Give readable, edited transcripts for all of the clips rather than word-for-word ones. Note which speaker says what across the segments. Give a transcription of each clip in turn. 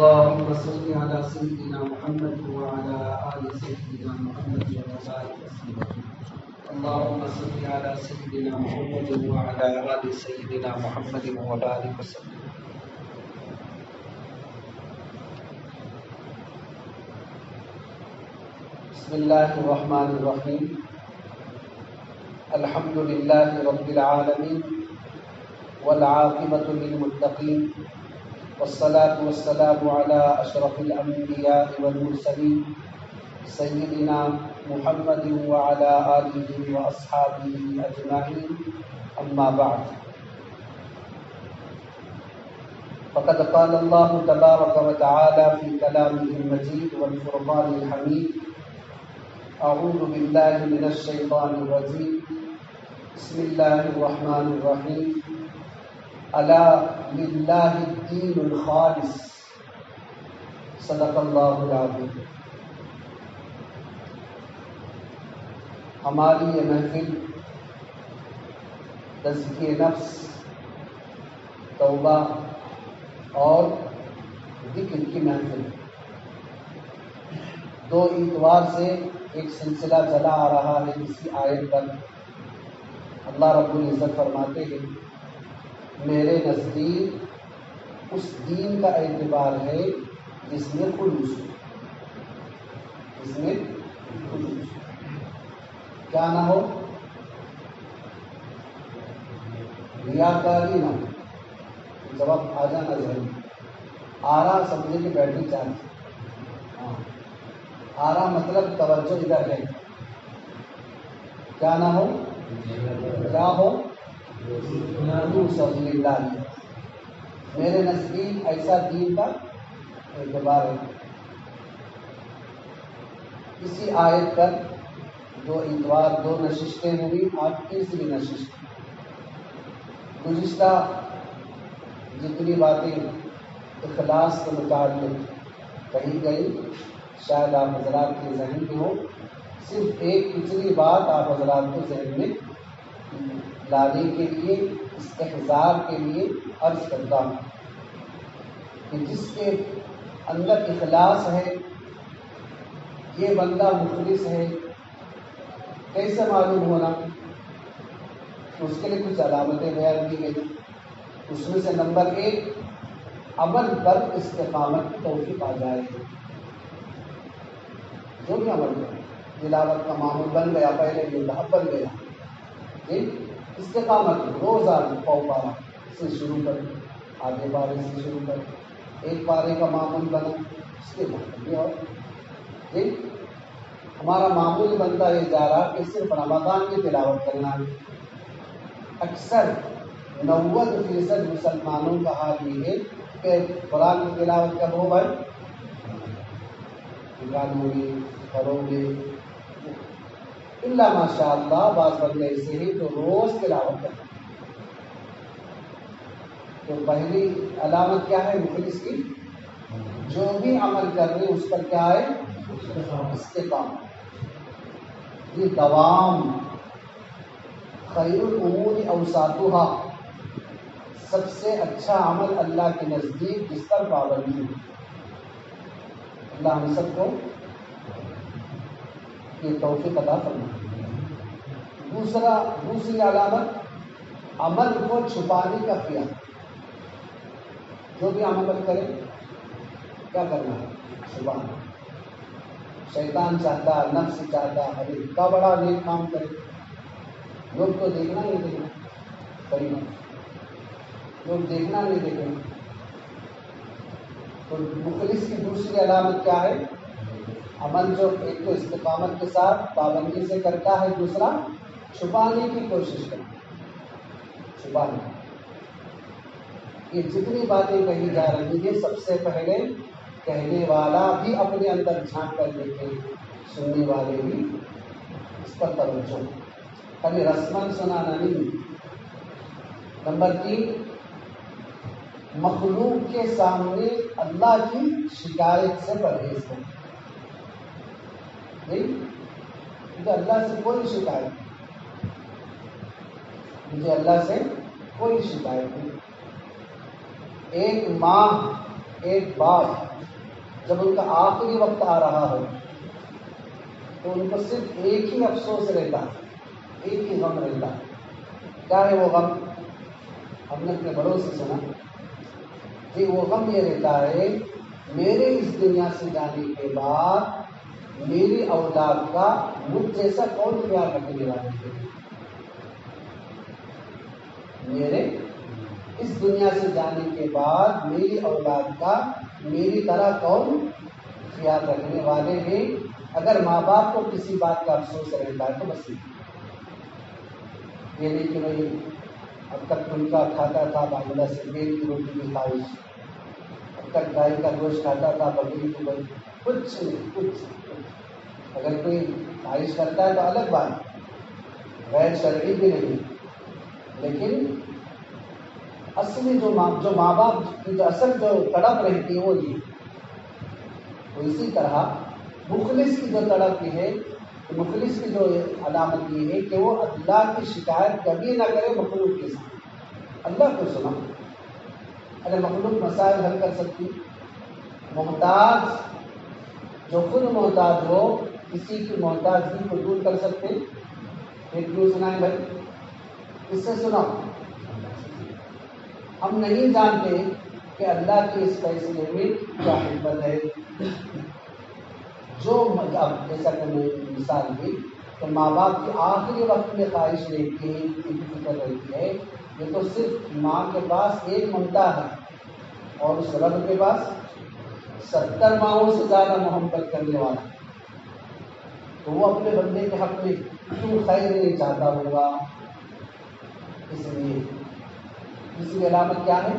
Speaker 1: اللهم صل على سيدنا محمد وعلى آل سيدنا محمد وبارك وسلم. اللهم صل على سيدنا محمد وعلى آل سيدنا محمد وبارك وسلم. بسم الله الرحمن الرحيم. الحمد لله رب العالمين والعاقبة للمتقين والصلاة والسلام على أشرف الأنبياء والمرسلين سيدنا محمد وعلى آله وأصحابه أجمعين. أما بعد، فقد قال الله تبارك وتعالى في كلامه المجيد والفرقان الحميد: أعوذ بالله من الشيطان الرجيم. بسم الله الرحمن الرحيم. ألا لله الدين الخالص. صدق اللہ العظیم. ہماری یہ محفل تزکیہ نفس، توبہ اور ذکر کی محفل، دو اتوار سے ایک سلسلہ چلا آ رہا ہے. اسی آیت پر اللہ رب العزت فرماتے ہیں: میرے نزدیک اس دین کا اعتبار ہے جس میں خلوص، کیا نہ ہو، ریاکاری نہ ہو. جواب آ جانا ذہن. آرا سمجھے کہ بیٹری چارج. آرا مطلب توجہ ادھر ہے. کیا نہ ہو، کیا ہو، صلی اللہ علیہ. میرے نزدیک ایسا دین کا اعتبار ہے. اسی آیت پر دو اتوار، دو نشستیں ہوئی. آج تیسری نشست. گزشتہ جتنی باتیں اخلاص کے متعلق کہی گئی شاید آپ حضرات کے ذہن میں ہو. صرف ایک پچھلی بات آپ حضرات کو ذہن میں لانے کے لیے، استحضار کے لیے عرض کرتا ہوں کہ جس کے اندر اخلاص ہے، یہ بندہ مخلص ہے. کیسے معلوم ہونا؟ اس کے لیے کچھ علامتیں بیان کی گئی. اس میں سے نمبر 1، عمل پر استقامت کی توفیق آ جائے. جو بھی عمل کرے، تلاوت کا معمول بن گیا، پہلے یہ بن گیا، استقامت روزانہ پارہ سے شروع کر، آدھے پارے سے شروع کر، ایک پارے کا معمول بنا، اس کے بعد بھی. اور ہمارا معمول بنتا یہ جا رہا کہ صرف رمضان کی تلاوت کرنا ہے. اکثر 90% مسلمانوں کا حال یہ ہے کہ قرآن کی تلاوت کب ہو بھائی، گانوں گے، کرو گے، اللہ ماشاء اللہ بعض بندے ایسے ہی تو روز تلاوت کرتے. تو پہلی علامت کیا ہے مخلص کی؟ جو بھی عمل کر رہے اس پر کیا ہے؟ استقامت. یہ دوام. خیر الامور اوساطها، سب سے اچھا عمل اللہ کے نزدیک جس پر پابندی ہے. اللہ ہم سب کو یہ توفیق عطا فرمائے. دوسری علامت عمل کو چھپانے کا خیال. جو بھی عمل کرے کیا کرنا ہے؟ چھپانا. شیطان چاہتا، نفس چاہتا ہے اتنا بڑا نیک کام کرے، لوگ تو دیکھنا نہیں دیکھنا، صحیح بات، لوگ دیکھنا نہیں دیکھنا. تو مخلص کی دوسری علامت کیا ہے؟ عمل جو ایک تو استقامت کے ساتھ پابندی سے کرتا ہے، دوسرا چھپانے کی کوشش کرتا ہے. چھپانے. یہ جتنی باتیں کہی جا رہی ہیں سب سے پہلے کہنے والا بھی اپنے اندر جھانک کر دیکھے، سننے والے بھی اس پر توجہ، خالی رسمن سنانا نہیں. نمبر 3، مخلوق کے سامنے اللہ کی شکایت سے پرہیز کرنا. مجھے اللہ سے کوئی شکایت نہیں، مجھے اللہ سے کوئی شکایت نہیں. ایک ماہ ایک باپ جب ان کا آخری وقت آ رہا ہو تو ان کو صرف ایک ہی افسوس رہتا، ایک ہی غم رہتا. کیا ہے وہ غم؟ ہم نے اپنے بڑوں سے سنا کہ وہ غم یہ رہتا ہے میرے اس دنیا سے جانے کے بعد میری اولاد کا مجھ جیسا کون پیار رکھنے والا ہے. میرے اس دنیا سے جانے کے بعد میری اولاد کا میری طرح کون خیال رکھنے والے ہیں. اگر ماں باپ کو کسی بات کا افسوس رہتا ہے تو بس یہ نہیں کہ بھائی اب تک ان کا کھاتا تھا باندھا سے دیر کی روٹی کی خواہش، اب تک گائے کا گوشت کھاتا تھا بکری کی بھائی کچھ نہیں کچھ. اگر کوئی خواہش کرتا ہے تو الگ بات، غیر شرعی بھی نہیں، لیکن اصلی جو ماں باپ کی جو اصل جو تڑپ رہتی ہے وہ یہ. تو اسی طرح مخلص کی جو تڑپ ہے، مخلص کی جو علامت یہ ہے کہ وہ اللہ کی شکایت کبھی نہ کرے مخلوق کے ساتھ. اللہ کو سنا، ارے مخلوق مسائل حل کر سکتی، محتاج جو خود محتاج ہو کسی کی محتاجگی کو دور کر سکتے. پھر کیوں سنائیں بھائی؟ اس سے سنا. ہم نہیں جانتے کہ اللہ کے اس فیصلے میں کیا حکمت ہے. جو اب جیسا کہ میں مثال دی کہ ماں باپ کی آخری وقت میں خواہش رہتی ہے، فکر رہتی ہے، یہ تو صرف ماں کے پاس ایک ممتا ہے اور اس رب کے پاس 70 ماؤں سے زیادہ محبت کرنے والا. تو وہ اپنے بندے کے حق میں کیوں خیر نہیں چاہتا ہوگا. اس لیے علامت کیا ہے؟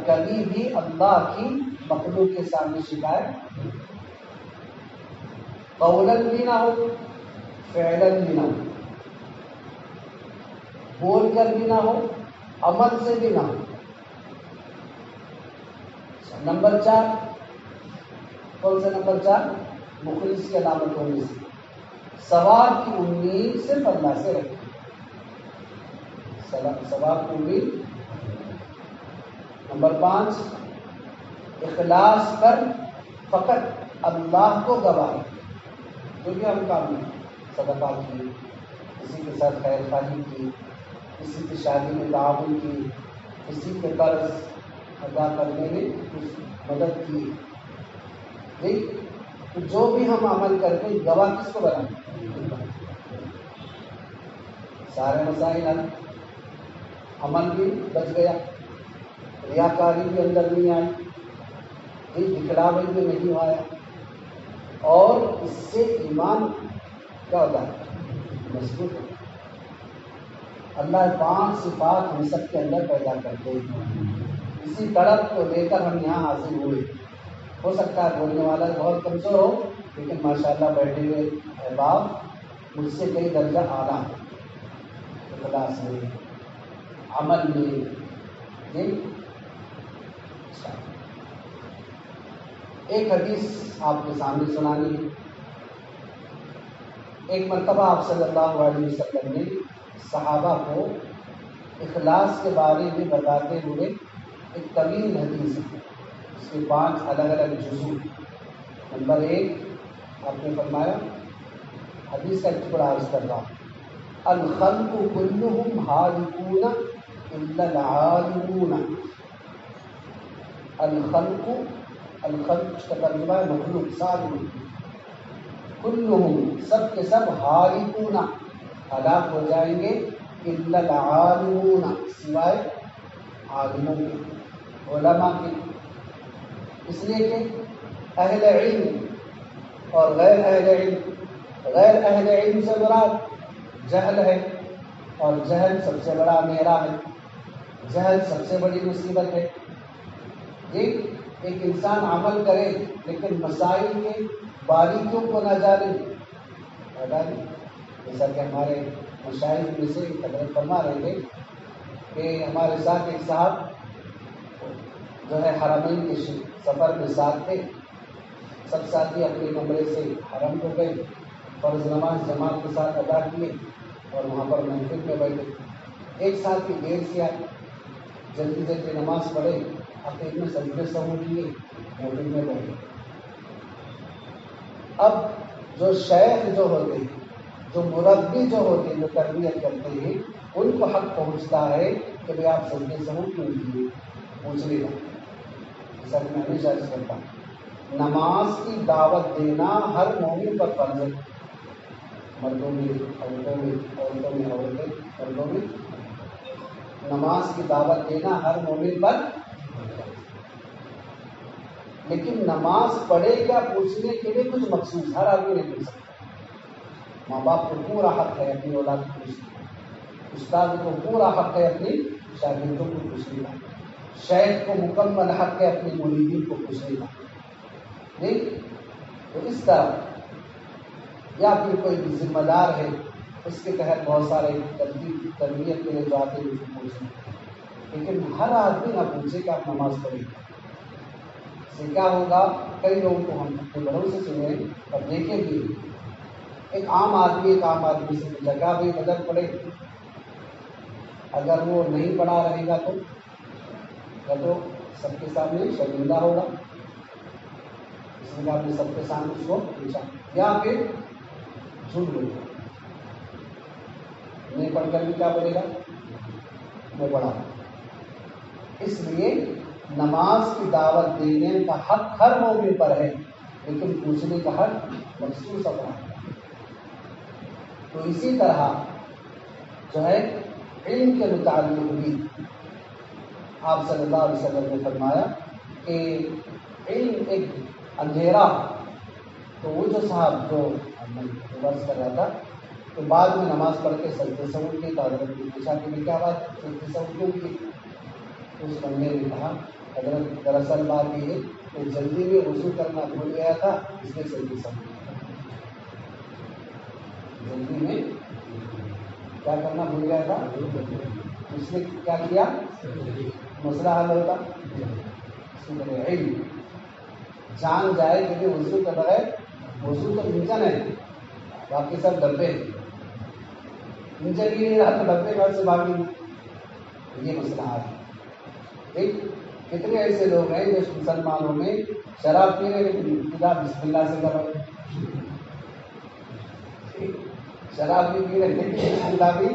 Speaker 1: کبھی بھی اللہ کی مخلوق کے سامنے شکایت قولاً بھی نہ ہو، فعلاً بھی نہ ہو، بول کر بھی نہ ہو، عمل سے بھی نہ ہو. نمبر 4 کون سا؟ نمبر 4 مخلص کی علامت ہونے سے ثواب کی امید صرف اللہ سے رکھے. ثواب کی امید. نمبر 5 اخلاص کر فقط اللہ کو گواہ. جو بھی ہم کام میں صدقہ کی، کسی کے ساتھ خیر خواہی کی، کسی کی شادی میں تعاون کی، کسی کے قرض ادا کرنے میں کچھ مدد کی، تو جو بھی ہم عمل کرتے ہیں گواہ کس کو بنائیں؟ سارے مسائل حل، عمل بھی بچ گیا، ریاکاری بھی اندر نہیں آئی، دکھلاوے بھی نہیں آیا، اور اس سے ایمان کیا ہوتا ہے؟ مضبوط ہوتا ہے. اللہ 5 صفات ہم سب کے اندر پیدا کرتے ہیں. اسی تڑپ کو لے کر ہم یہاں حاضر ہوئے. ہو سکتا ہے بولنے والا بہت کمزور ہو، لیکن ماشاءاللہ بیٹھے ہوئے احباب مجھ سے کئی درجہ اعلیٰ ہے. اخلاص میں، عمل میں. ایک حدیث آپ کے سامنے سنانی ہے. ایک مرتبہ آپ صلی اللہ علیہ وسلم نے صحابہ کو اخلاص کے بارے میں بتاتے ہوئے ایک طویل حدیث ہے، اس کے 5 الگ الگ جزو. نمبر 1 آپ نے فرمایا، حدیث کا ایک ٹکڑا عرض کر رہا ہوں، الخلق كلهم هالكون الا العالمون. الخلق کا ترجمہ ہے مخلوق، سارے كلهم سب کے سب ہالكون ہلاک ہو جائیں گے، الا العالمون سوائے عالموں کے، علماء کے. اس لیے کہ اہل علم اور غیر اہل علم، غیر اہل علم سے مراد جہل ہے، اور جہل سب سے بڑا اندھیرا ہے، جہل سب سے بڑی مصیبت ہے. ایک انسان عمل کرے لیکن مسائل کے باریکیوں کو نہ جانے. جیسا کہ ہمارے مشاہد میں سے حضرت فرما رہے تھے کہ ہمارے ساتھ ایک صاحب جو ہے حرمین کے سفر میں ساتھ تھے. سب ساتھی اپنے کمرے سے حرم کو گئے، فرض نماز جماعت کے ساتھ ادا کیے اور وہاں پر محفل میں بیٹھے. ایک ساتھی دیر سے آئے، جلدی جلدی نماز پڑھے عقید میں سجدے سہو کیے، مومن میں بیٹھے۔ اب جو شیخ جو ہوتے ہیں، جو مربی جو ہوتے ہیں، جو تربیت کرتے ہیں، ان کو حق پہنچتا ہے کہ بھائی آپ سجدے سہو کیوں کیے، پوچھنے کا۔ جیسا کہ میں ہمیشہ عرض کرتا ہوں، نماز کی دعوت دینا ہر مومن پر فرض ہے، مردوں میں عورتوں میں، عورتوں میں عورتیں، مردوں میں۔ نماز کی دعوت دینا ہر مومن پر، لیکن نماز پڑھے کیا پوچھنے کے لیے کچھ مخصوص ہر آدمی نہیں پوچھ سکتا۔ ماں باپ کو پورا حق ہے اپنی اولاد کو پوچھنے کا، استاد کو پورا حق ہے اپنی شاگردوں کو پوچھنے کا، شیخ کو مکمل حق ہے اپنی مریدین کو پوچھنے کا۔ نہیں تو اس طرح، یا پھر کوئی بھی ذمہ دار ہے، اس کے تحت بہت سارے تربیت کے لیے جو آتے ہیں ان کو پوچھیں، لیکن ہر آدمی نہ پوچھے کہ آپ نماز پڑھیں۔ اس سے کیا ہوگا، کئی لوگوں کو ہم اپنے بڑوں سے سنے اور دیکھیں بھی، ایک عام آدمی سے پوچھا کیا بھائی فجر پڑھے، اگر وہ نہیں پڑھا رہے گا تو سب کے سامنے شرمندہ ہوگا، اس لیے آپ نے سب کے سامنے اس کو پوچھا، یا پھر جھوٹ بولے، نہیں پڑھ کر بھی کیا بولے گا، میں پڑھا۔ اس لیے نماز کی دعوت دینے کا حق ہر مومن پر ہے، لیکن پوچھنے کا حق مخصوص اپنا ہے۔ تو اسی طرح جو ہے علم کے متعلق بھی آپ صلی اللہ علیہ وسلم نے فرمایا کہ علم ایک اندھیرا، تو وہ جو صاحب جو میں عرض کر رہا تھا تو بعد میں نماز پڑھ کے سجدے سہو کی، تو حضرت نے پوچھا کہ کیا بات سجدے سہو کیوں کی؟ اس بندے نے کہا حضرت دراصل بات یہ ہے کہ جلدی میں وضو کرنا بھول گیا تھا، اس لیے سجدے سہو کیا، جلدی میں کیا کرنا بھول گیا تھا، اس نے کیا کیا، مسئلہ حل ہوتا۔ علم جان جائے کہ وضو کے بغیر، وضو تو انجن ہے، باقی سب ڈبے، انجن ہی نہیں رہا تو ڈبے گھر سے بھاگیں گے، یہ مسئلہ حل ہے۔ ٹھیک، کتنے ایسے لوگ ہیں جو مسلمانوں میں شراب پی رہے لیکن ابتدا بسم اللہ سے کر رہے، شراب بھی پی رہے لیکن بسم اللہ بھی،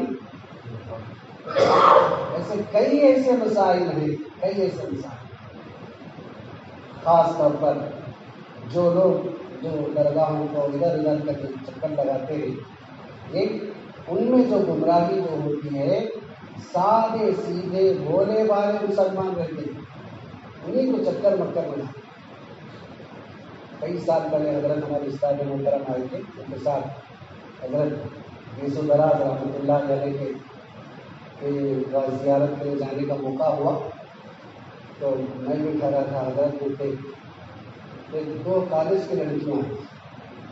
Speaker 1: ایسے کئی ایسے مسائل ہیں، کئی ایسے مسائل، خاص طور پر جو لوگ جو درگاہوں کو ادھر ادھر کر کے چکر لگاتے ہیں، ان میں جو گمراہی جو ہوتی ہے، سادے سیدھے بھولے والے مسلمان رہتے ہیں، انہیں کو چکر مکر میں۔ کئی سال پہلے حضرت ہمارے استاد محترم آئے تھے، ان کے ساتھ حضرت یوسف دراز رحمۃ اللہ علیہ کے زیارت کے جانے کا موقع ہوا، تو میں بھی کہہ رہا تھا، حضرت بھی تھے، دو کالج کی لڑکیاں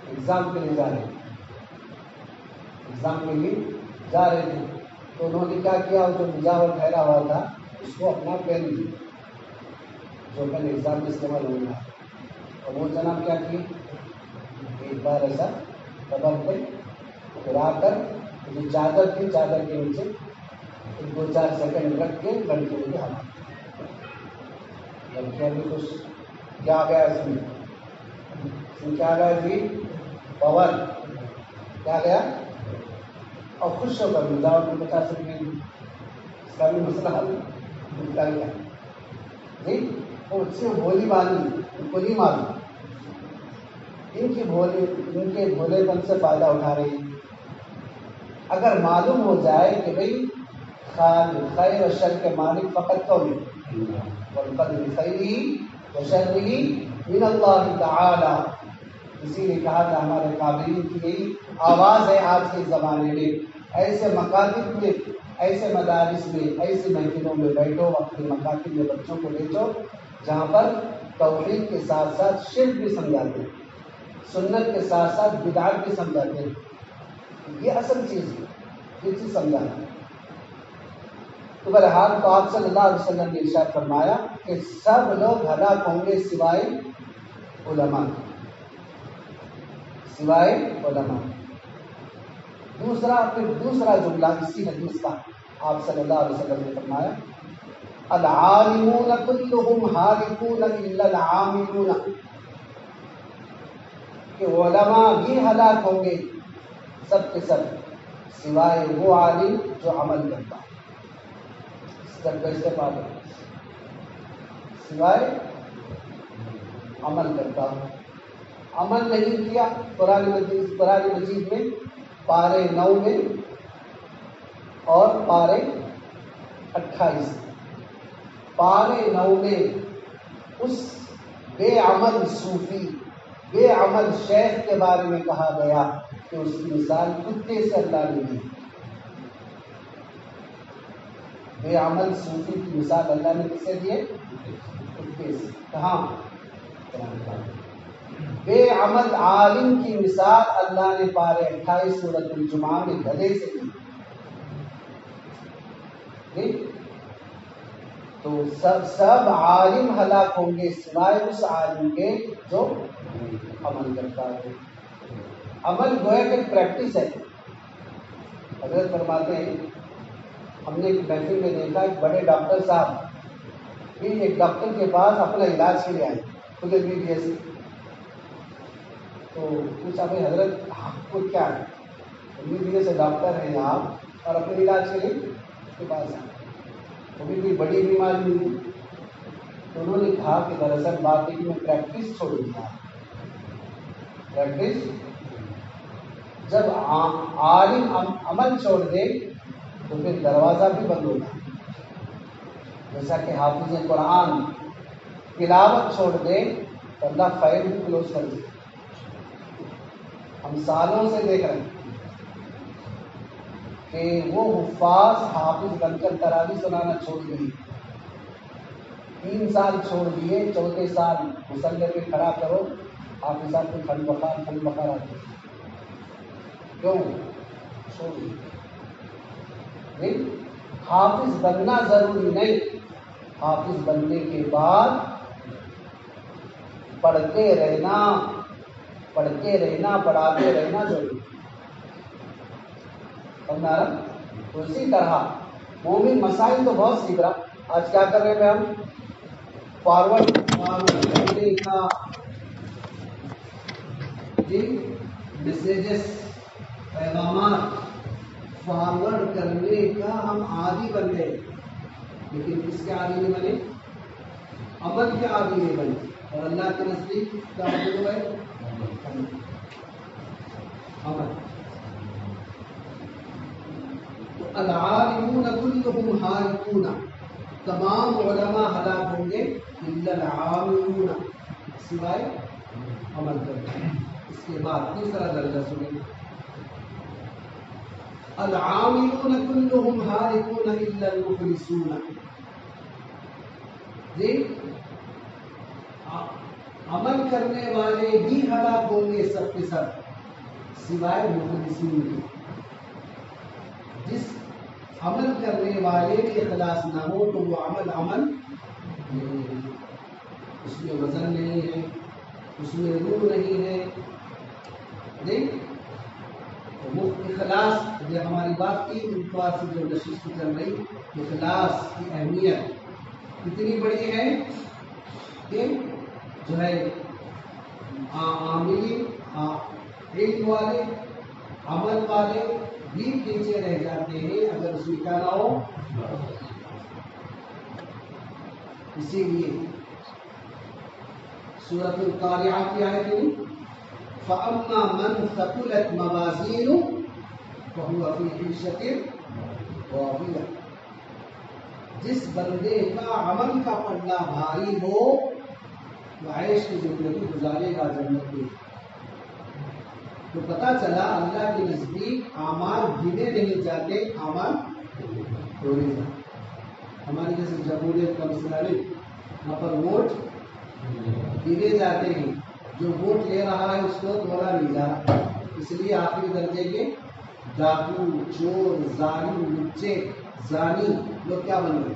Speaker 1: ایگزام کے لیے جا رہے تھے، ایگزام کے لیے جا رہے تھے، تو انہوں نے کیا کیا، جو مجاور ٹھہرا ہوا تھا اس کو اپنا پین دیا، جو پین ایگزام میں استعمال ہو رہا، اور وہ جناب کیا کیے، ایک بار ایسا دبل پہ پھر آ کر جو چادر تھی، چادر کے نیچے 2-4 سیکنڈ رکھ کے لڑکیوں کے ہاتھ، لڑکیاں بھی خوش، کیا گیا اس میں کیا گیا جی، پاور کیا گیا، اور خوش ہو کر مجاور کو بتا سکتے ہیں، اس کا بھی مسئلہ حل نکل گیا۔ جی وہ اس سے بولی والی ان کو نہیں معلوم، ان کے بھولے پن سے فائدہ اٹھا رہے ہیں۔ اگر معلوم ہو جائے کہ بھئی خیر و شر کے مالک فقط کون ہے، والقدر خیرہ و شرہ من اللہ تعالی، اسی لیے کہا تھا ہمارے قابلین کی یہی آواز ہے آج کے زمانے میں، ایسے مکاتب میں، ایسے مدارس میں، ایسی محفلوں میں بیٹھو، اپنے مکاتب میں بچوں کو بھیجو جہاں پر توحید کے ساتھ ساتھ شرک بھی سمجھاتے ہیں، سنت کے ساتھ ساتھ بدعت بھی سمجھاتے ہیں، یہ اصل چیز ہے، یہ چیز سمجھانا۔ تو بہرحال تو آپ صلی اللہ علیہ وسلم نے ارشاد فرمایا کہ سب لوگ ہلاک ہوں گے سوائے علماء، سوائے علماء۔ دوسرا جملہ اسی حدیث کا آپ صلی اللہ علیہ وسلم نے فرمایا العالمون كلهم هالكون الا العاملون، کہ علماء بھی ہلاک ہوں گے سب کے سب سوائے وہ عالم جو عمل کرتا ہے. سب کا استفادہ سوائے عمل کرتا ہوں. عمل نہیں کیا. قرآن مجید میں پارے 9 میں اور پارے 28 پارے 9 میں اس بے عمل صوفی بے عمل شیخ کے بارے میں کہا گیا کہ اس کی مثال کتے سے اللہ نے دی. بے عمل صوفی کی مثال اللہ نے کس سے دی ہے؟ کتے سے. کہاں؟ بے عمل عالم کی مثال اللہ نے پارے 28 سورۃ الجمعہ میں گدھے سے دی. تو سب عالم ہلاک ہوں گے سوائے اس عالم کے جو عمل کرتا ہے. عمل گویا کہ پریکٹس ہے. حضرت فرماتے ہیں ہم نے ایک محفل میں دیکھا ایک بڑے ڈاکٹر صاحب بھی ایک ڈاکٹر کے پاس اپنا علاج کے لیے آئے خود MBBS. تو پوچھا بھائی حضرت آپ کو کیا ہے؟ MBBS ڈاکٹر ہیں آپ اور اپنے علاج کے لیے اس کے پاس آئے. وہ بھی کوئی بڑی بیماری نہیں. تو انہوں نے کہا کہ دراصل بات ہے کہ میں پریکٹس چھوڑ دیا. پریکٹس جب عالم عمل چھوڑ دے تو پھر دروازہ بھی بند ہوگا. جیسا کہ حافظ قرآن تلاوت چھوڑ دے تو اللہ فائل بھی کلوز کر دے. ہم سالوں سے دیکھ رہے ہیں کہ وہ حفاظ حافظ بن کر تراویح سنانا چھوڑ دیے. 3 سال چھوڑ دیے. 4تھے سال مصلی پہ کھڑا کرو حافظ صاحب کو کھنڈ بخار آتے. کیوں چھوڑ دیے؟ نہیں، حافظ بننا ضروری نہیں. حافظ بننے کے بعد پڑھتے رہنا پڑھاتے رہنا ضروری. تو اسی طرح مومن مسائل تو بہت سیکھ رہا. آج کیا کر رہے ہیں ہم؟ فارورڈ کرنے کا میسیجز پیغامات فارورڈ کرنے کا ہم عادی بن گئے. لیکن کس کے عادی نہیں بنے؟ عمل کے عادی نہیں بنے. اور اللہ کے نزدیک کیا مطلب ہے؟ عمل. تو العالمون كلهم هالكون، تمام علماء ہلاک ہوں گے الا العاملون سوائے عمل کرتے ہیں. اس کے بعد تیسرا درجہ سنیں. العاملون كلهم هالكون الا المخلصون. جی عمل کرنے والے بھی ہلاک ہوں گے سب کے سب سوائے مخلصین کے. جس عمل کرنے والے کے اخلاص نہ ہو تو وہ عمل نہیں ہے. اس میں وزن نہیں ہے، اس میں روح نہیں ہے. دیکھ اخلاص جو ہماری بات کی ان سے جو نشست چل رہی اخلاص کی اہمیت کتنی بڑی ہے کہ جو ہے عاملین علم والے عمل والے بھی پیچھے رہ جاتے ہیں اگر اس میں کیا نہ ہو. اسی لیے سورۃ القاریعہ کی آیت ہے فَأَمَّا مَنْ ثَقُلَتْ مَوَازِينُهُ فَهُوَ فِي عِيشَةٍ رَاضِيَةٍ. جس بندے کا عمل کا پلڑا بھاری ہو وہ عیش کی زندگی گزارے گا جنت میں. تو پتہ چلا اللہ کے نزدیک اعمال گنے نہیں جاتے، اعمال توڑے جاتے. ہمارے جیسے جمہوریت کا مسئلہ نہیں، وہاں پر ووٹ گنے جاتے ہیں. جو ووٹ لے رہا ہے اس کو توڑا نہیں جا رہا. اس لیے آخری درجے کے ڈاکو، چور، ظالم، لچے، زانی لوگ کیا بن گئے؟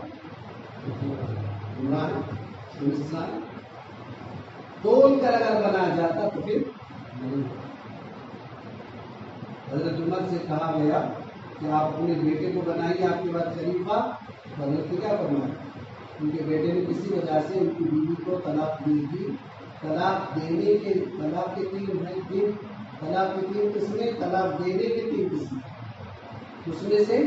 Speaker 1: عمران. تول کر اگر بنایا جاتا تو پھر نہیں. حضرت عمر سے کہا گیا کہ آپ اپنے بیٹے کو بنائیے آپ کے بعد خلیفہ. حضرت نے کیا فرمایا؟ ان کے بیٹے نے کسی وجہ سے ان کی بیوی کو طلاق دی تھی. طلاق دینے کے طلاق کے تین قسمیں، طلاق دینے کے 3 قسمیں. اس میں سے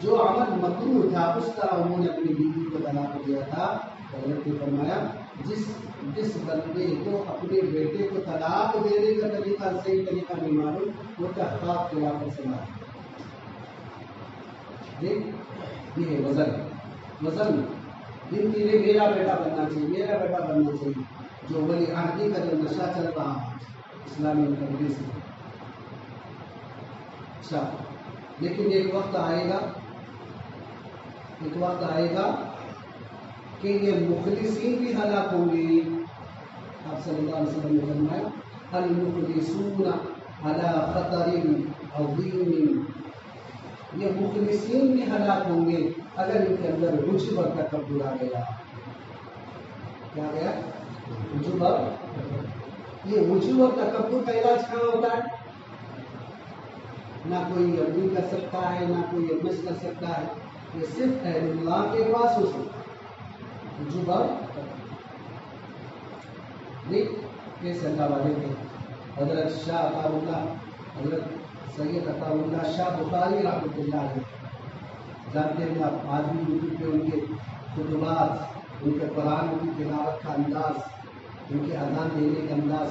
Speaker 1: جو عمل مکروہ تھا اس طرح انہوں نے اپنی بیوی کو طلاق دیا تھا. حضرت نے فرمایا جس بندے کو اپنے بیٹے کو طلاق دینے کا طریقہ صحیح طریقہ نہیں معلوم، وہ تحقاق کے واقع سے معلوم. یہ ہے وزن دن کے لیے میرا بیٹا بننا چاہیے، جو ولی عہدی کا جو نشہ چل رہا ہے اسلامی تربیت سے. اچھا، لیکن ایک وقت آئے گا کہ یہ مخلصین بھی ہلاک ہوں گے. آپ صلی اللہ علیہ وسلم نے فرمایا المخلصون علی خطر عظیم. یہ مخلصین بھی ہلاک ہوں گے اگر ان کے اندر عجب اور تکبر آ گیا. کیا گیا؟ عجب. یہ عجب اور تکبر کا علاج کہاں ہوتا ہے؟ نہ کوئی عملی کر سکتا ہے، نہ کوئی ابنس کر سکتا ہے. یہ صرف اہل اللہ کے پاس ہو سکتا ہے. عجب اور کیسے اللہ والے تھے. حضرت شاہ عطا اللہ، حضرت سید عطا اللہ شاہ بخاری رحمۃ اللہ علیہ، جانتے ہیں آپ، آدمی یوٹیوب پہ ان کے خطبات، ان کے قرآن کی تلاوت کا انداز، ان کے اذان دینے کا انداز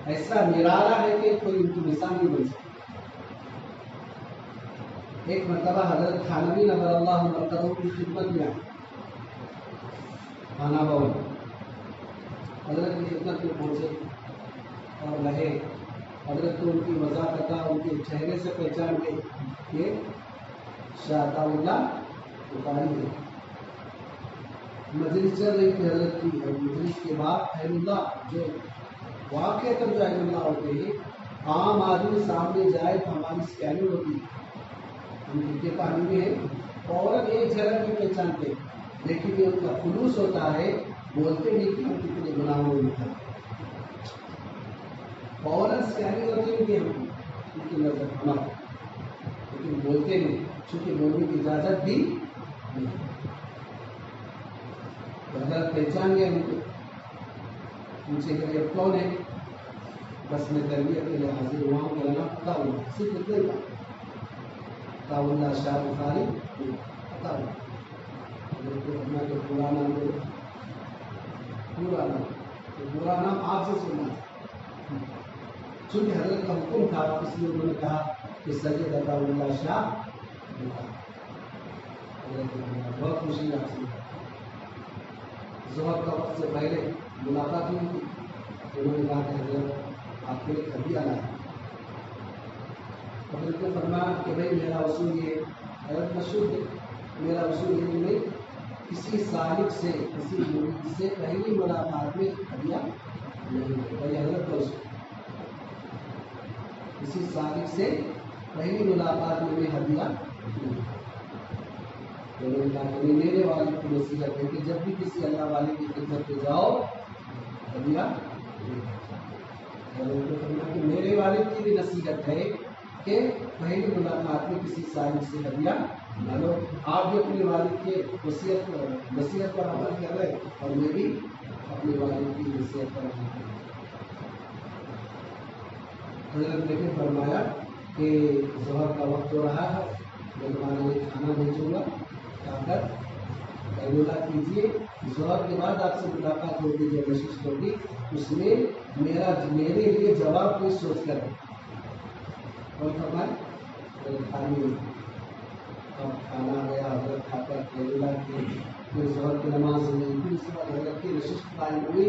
Speaker 1: ایسا نرالا ہے کہ کوئی ان کی مثال نہیں بن سکتی. ایک مرتبہ حضرت تھانوی نظر اللہ مرتبہ کی خدمت میں آئے، خانہ باؤ حضرت کی خدمت میں پہنچے اور رہے. حضرت کو ان کی وضاحت، ان کے چہرے سے پہچان گئے کہ شاہ عطا اللہ بخاری ہے. مجلس چل رہی تھی حضرت کی، اور مجلس کے بعد اہل اللہ جو واقع تر جو اہل اللہ ہوتے ہیں، عام آدمی سامنے جائے تو ہماری اسکیننگ ہوتی ہے، ہم کتنے پانی میں ہیں فوراً ایک جھلک میں پہچانتے ہیں. لیکن یہ ان کا خلوص ہوتا ہے، بولتے نہیں کہ ہم کتنے گناہوں میں ہیں، فوراً اسکیننگ ہوتی ہے کہ ہم ان کی نظر ہمارا، لیکن بولتے نہیں، چونکہ بولنے کی اجازت بھی نہیں. حضرت پہچان گئے ان کو، پوچھے کہ یہ کون ہے؟ بس میں تربیت کے لیے حاضر ہوا ہوں، میرا نام عطا اللہ، صرف اتنے کا عطا اللہ شاہ بخاری عطا اللہ. حضرت کو فرمایا کہ پورا نام دے، پورا نام آپ سے سننا ہے. چونکہ حضرت کا حکم تھا اس لیے انہوں نے کہا کہ سید عطا اللہ شاہ بخاری. حضرت کو بہت خوشی آپ سے ظہر کا وقت سے پہلے ملاقات ہوئی تھی. انہوں نے کہا کہ حضرت آپ کے لیے ہدیہ لایا. حضرت نے فرمایا کہ بھائی میرا اصول یہ حضرت مشہور ہے، میرا اصول یہ کہ میں کسی سالک سے، کسی مرید سے پہلی ملاقات میں ہدیہ نہیں دیتا. یہ حضرت کا اصول، کسی سالک سے پہلی ملاقات میں ہدیہ نہیں. انہوں نے کہا کہ میرے والد کی نصیحت ہے کہ جب بھی کسی اللہ والے کی خدمت پہ جاؤ ہدیہ. حضرت نے فرمایا کہ میرے والد کی بھی نصیحت ہے کہ پہلی ملاقات میں کسی سالک سے ہدیہ نہ لو. آپ بھی اپنے والد کے نصیحت پر عمل کر رہے اور میں بھی اپنے والد کی نصیحت پر عمل کر رہا. حضرت نے پھر فرمایا کہ ظہر کا وقت ہو رہا ہے، میں تمہارے لیے کھانا بھیجوں گا، آ کر اللہ کیجیے. ظہر کے بعد آپ سے ملاقات ہوگی، جو نشست ہوگی اس میں میرے لیے جواب کوئی سوچ کر اور فرمائے کھانے. اب کھانا آ گیا، حضرت کھا کر اللہ کی، پھر ظہر کی نماز ہوئی، پھر اس کے بعد حضرت کی نشست قائم ہوئی.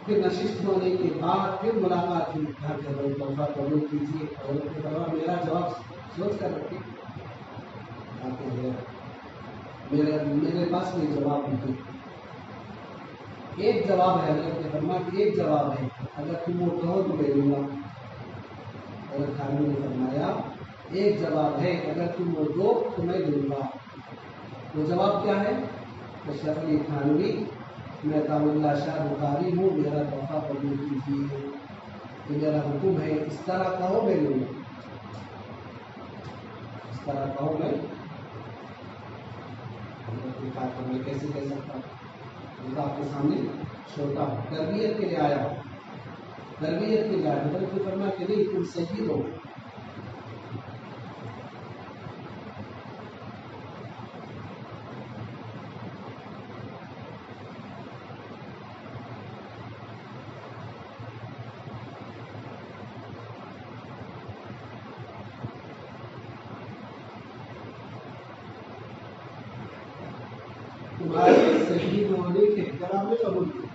Speaker 1: پھر نشست ہونے کے بعد پھر ملاقات ہوئی، کہا کہ حضرت توفہ قبول کیجیے. حضرت نے فرمایا میرا جواب سوچ کر رکھے. میرے پاس کوئی جواب نہیں. ایک جواب ہے، حضرت نے فرمایا کہ ایک جواب ہے، اگر تم وہ کہو تو میں دوں گا. حضرت خانوی نے فرمایا ایک جواب ہے، اگر تم وہ دو تو میں دوں گا. وہ جواب کیا ہے؟ اشرف علی تھانوی، میں عطا اللہ شاہ بخاری ہوں، میرا توفہ قبول کیجیے. یہ میرا حکم ہے، اس طرح کہو میں لوں گا، اس طرح کہو میں. میں کیسے کہہ سکتا ہوں؟ تو آپ کے سامنے چھوٹا ہوں، تربیت کے لیے آیا ہوں، تربیت کے لیے آیا حضرت نے فرمایا کہ نہیں تم سید ہو. تمہارے شہید ہونے کے احترام میں قبول کیا،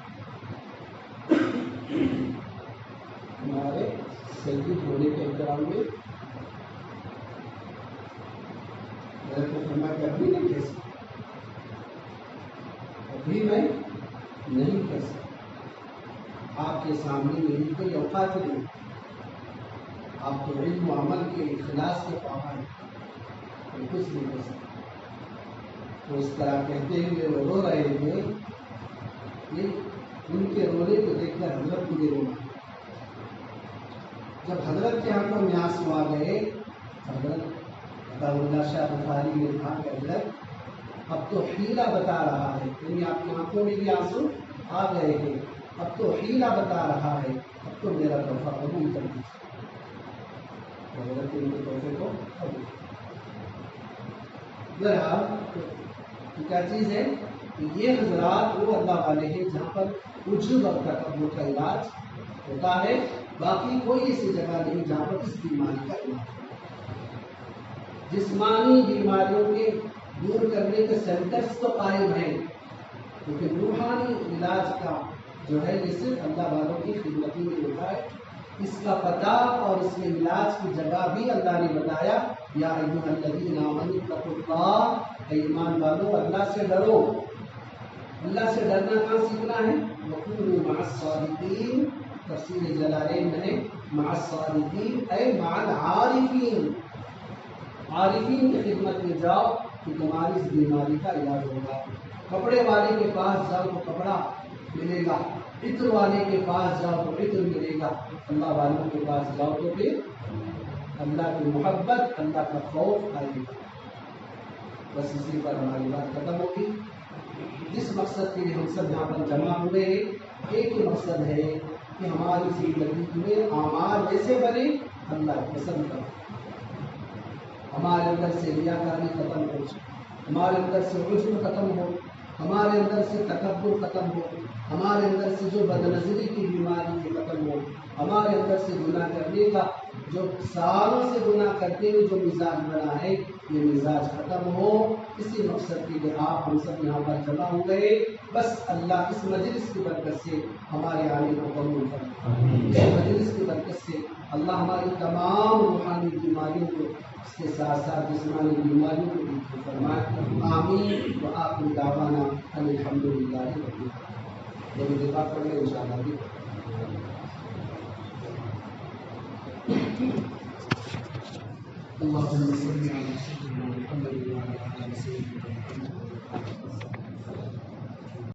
Speaker 1: تمہارے شہید ہونے کے احترام میں فرمایا کہ ابھی نہیں کہہ سکتا، ابھی میں نہیں کہہ سکتا. آپ کے سامنے میری کوئی اوقات نہیں، آپ تو علم و عمل کے اخلاص کے پابند ہیں، میں کچھ نہیں کہہ سکتا. تو اس طرح کہتے ہوئے وہ رو رہے تھے کہ ان کے رونے کو دیکھ کر حضرت مجھے رونا. جب حضرت کے ہاتھوں میں آنسو آ گئے، حضرت عطا اللہ شاہ بخاری نے کہا کہ حضرت اب تو حیلہ بتا رہا ہے، یعنی آپ کی آنکھوں میں بھی آنسو آ گئے ہیں، اب تو حیلہ بتا رہا ہے، اب تو میرا تحفہ قبول کر دیجیے. حضرت ان کے تحفے کو قبول کیا چیز ہے کہ یہ حضرات وہ اللہ والے ہیں جہاں پر عجب اور تکبر کا علاج ہوتا ہے. باقی کوئی ایسی جگہ نہیں جہاں پر اس بیماری کا علاج. جسمانی بیماریوں کے دور کرنے کے سینٹرز تو قائم ہیں، لیکن روحانی علاج کا جو ہے یہ صرف اللہ والوں کی خدمت میں ہوتا ہے. اس کا پتہ اور اس کے علاج کی جگہ بھی اللہ نے بتایا، یا ایھا الذین آمنوا اتقوا اللہ، اے ایمان والو اللہ سے ڈرو. اللہ سے ڈرنا کہاں سیکھنا ہے؟ وکونوا مع الصادقین. تفسیر جلالین میں مع الصادقین اے مع العارفین، عارفین کی خدمت میں جاؤ کہ تمہاری اس بیماری کا علاج ہوگا. کپڑے والے کے پاس جاؤ تو کپڑا ملے گا، عطر والے کے پاس جاؤ تو عطر ملے گا، اللہ والوں کے پاس جاؤ تو پھر اللہ کی محبت، اللہ کا خوف آئے گا. بس اسی پر ہماری بات ختم ہوگی. جس مقصد کے لیے ہم سب یہاں پر جمع ہوئے ہیں، ایک ہی مقصد ہے کہ ہماری زندگی میں اعمال ایسے بنے اللہ پسند کرے، ہمارے اندر سے ریاکاری ختم ہو، ہمارے اندر سے عجب ختم ہو، ہمارے اندر سے تکبر ختم ہو، ہمارے اندر سے جو بدنظری کی بیماری کی ختم ہو، ہمارے اندر سے گناہ کرنے کا جو سالوں سے گناہ کرتے ہوئے جو مزاج بنا ہے یہ مزاج ختم ہو. اسی مقصد کے لیے آپ ہم سب یہاں پر جمع ہو گئے. بس اللہ اس مجلس کی برکت سے ہمارے آنے کو قبول کرے، اس مجلس کی برکت سے اللہ ہماری تمام روحانی بیماریوں کو، اس کے ساتھ ساتھ جسمانی بیماریوں کو بھی فرمائے. آمین. وآخر دعوانا ان الحمدللہ رب العالمین. جب دفاع کر لیں انشاءاللہ بھی اللهم صل على سيدنا محمد وعلى آل سيدنا محمد.